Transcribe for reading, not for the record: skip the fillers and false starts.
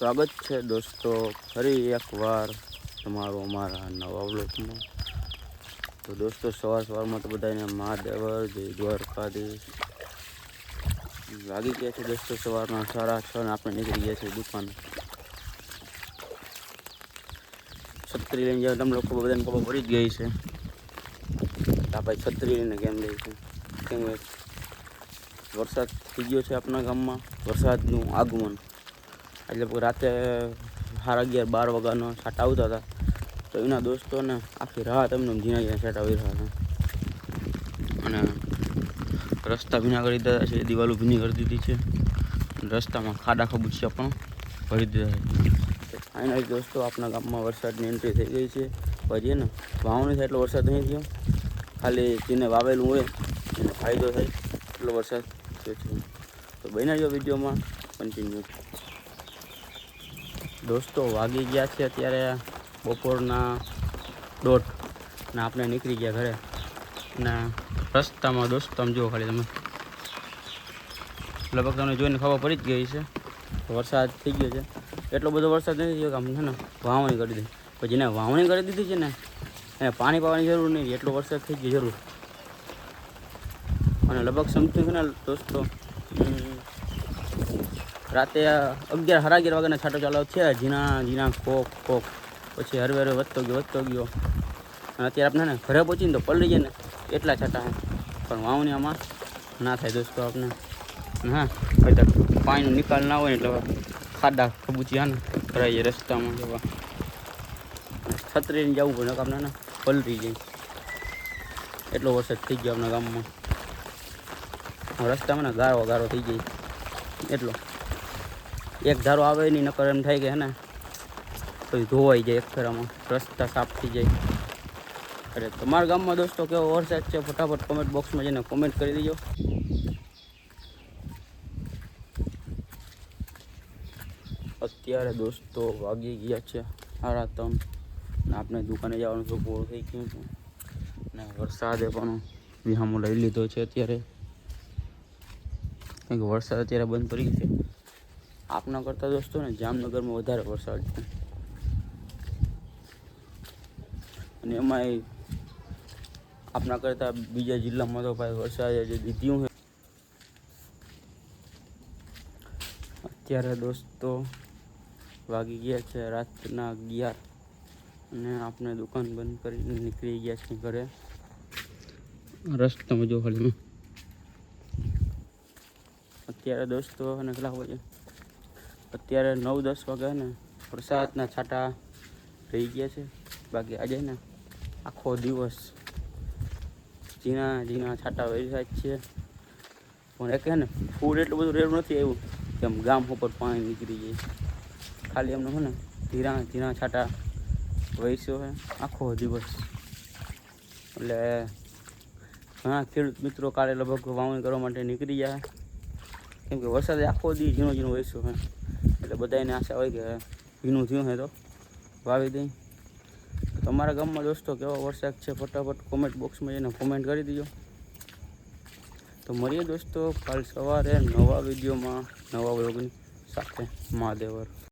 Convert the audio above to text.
સ્વાગત છે દોસ્તો ફરી એકવાર તમારું અમારા નવા બ્લોગમાં। તો દોસ્તો સવારમાં તો બધાને મહાદેવર જય દ્વારકાધીશ। વાગી ગયા છે દોસ્તો સવારના 6:30 ને આપણે નીકળી ગયા છીએ દુકાન। છત્રી લઈને જાવ તમે લોકો બધાને ખબર પડી જ ગઈ છે આ ભાઈ છત્રી લઈને કેમ લે છે કેમ વરસાદ થઈ ગયો છે આપણા ગામમાં। વરસાદનું આગમન એટલે રાતે 11:30-12 વાગ્યાનો છાંટા આવતા હતા તો એના દોસ્તોને આખી રાત એમને ઝીણા ઝીણા છાંટા આવી રહ્યા હતા અને રસ્તા ભીના કરી દીધા છે, દિવાલો ભીની કરી દીધી છે, રસ્તામાં ખાડા ખબૂચિયા પણ ભરી દીધા છે। ફાઇનલ દોસ્તો આપણા ગામમાં વરસાદની એન્ટ્રી થઈ ગઈ છે। પછી ને વાવણી થાય એટલો વરસાદ નહીં થયો, ખાલી જેને વાવેલું હોય એને ફાયદો થાય એટલો વરસાદ થયો છે। તો બન્યા જો વિડીયોમાં કન્ટિન્યુ। દોસ્તો વાગી ગયા છે અત્યારે બપોરના 1:30 ને આપણે નીકળી ગયા ઘરે ને રસ્તામાં દોસ્તો તમે જુઓ ખાલી તમે લગભગ તમને જોઈને ખબર પડી જ ગઈ છે વરસાદ થઈ ગયો છે। એટલો બધો વરસાદ નથી થયો કે આમ છે ને વાવણી કરી દીધી, પછી જેને વાવણી કરી દીધી છે ને એને પાણી પાવાની જરૂર નહીં, એટલો વરસાદ થઈ ગયો જરૂર। અને લગભગ સમથિંગ છે ને દોસ્તો રાતે 11-11:30 વાગ્યાના છાંટો ચાલુ થયા, ઝીણા ઝીણા કોક કોક, પછી હરવે હરવે વધતો ગયો અને અત્યારે આપણે ને ઘરે પહોંચીને તો પલળી જાય ને એટલા છાંટા પણ વાવણી આમાં ના થાય દોસ્તો આપણે। હા ભાઈ પાણીનો નિકાલ ના હોય ને એટલે ખાડા ખબૂચિયા ને ભરાઈ જાય રસ્તામાં જવા, છત્રીને જવું પડે આપણે ને પલળી જાય એટલો વરસાદ થઈ ગયો આપણા ગામમાં। રસ્તામાં ને ગારો થઈ જાય એટલો એક ધારો આવે નહીં, નકર એમ થાય કે હે ને પછી ધોવાઈ જાય એક ફેરામાં, રસ્તા સાફ થઈ જાય। અરે તમારા ગામમાં દોસ્તો કેવો વરસાદ છે ફટાફટ કોમેન્ટ બોક્સમાં જઈને કોમેન્ટ કરી દેજો। અત્યારે દોસ્તો વાગી ગયા છે 3:30 ને આપણે દુકાને જવાનું તો પૂરું થઈ ગયું છે ને વરસાદે પણ વિહામો લઈ લીધો છે અત્યારે, કેમ કે વરસાદ અત્યારે બંધ પડી ગયો છે। આપના કરતાં દોસ્તો ને જામનગરમાં વધારે વરસાદ છે અને એમાંય આપના કરતાં બીજા જિલ્લામાં તો ભાઈ વરસાદ જે દીધું છે। અત્યારે દોસ્તો વાગી ગયા છે રાતના 11 અને આપણે દુકાન બંધ કરીને નીકળી ગયા છીએ ઘરે। રસ્તામાં જો ખાલી અત્યારે દોસ્તો અને કેટલા વાગે અત્યારે 9-10 વાગ્યા ને વરસાદના છાંટા રહી ગયા છે, બાકી આજે ને આખો દિવસ ઝીણા ઝીણા છાંટા વરસાદ છે પણ એક ને ફૂલ એટલું બધું રેડું નથી આવ્યું કે આમ ગામ ઉપર પાણી નીકળી જાય, ખાલી એમને ને ધીરા ઝીણા છાંટા વરસ્યો છે આખો દિવસ। એટલે ઘણા ખેડૂત મિત્રો કાલે લગભગ વાવણી કરવા માટે નીકળી ગયા, કેમ કે વરસાદે આખો દી ઝીણો ઝીણો વરસ્યો છે એટલે બધાને આશા હોય કે ભીનું થયું છે તો વાવી દઈ। તમારા ગામમાં દોસ્તો કેવો વરસાદ છે ફટાફટ કોમેન્ટ બોક્સમાં જઈને કોમેન્ટ કરી દેજો। તો મળીએ દોસ્તો કાલ સવારે નવા વિડીયોમાં નવા વ્લોગની સાથે। મહાદેવર।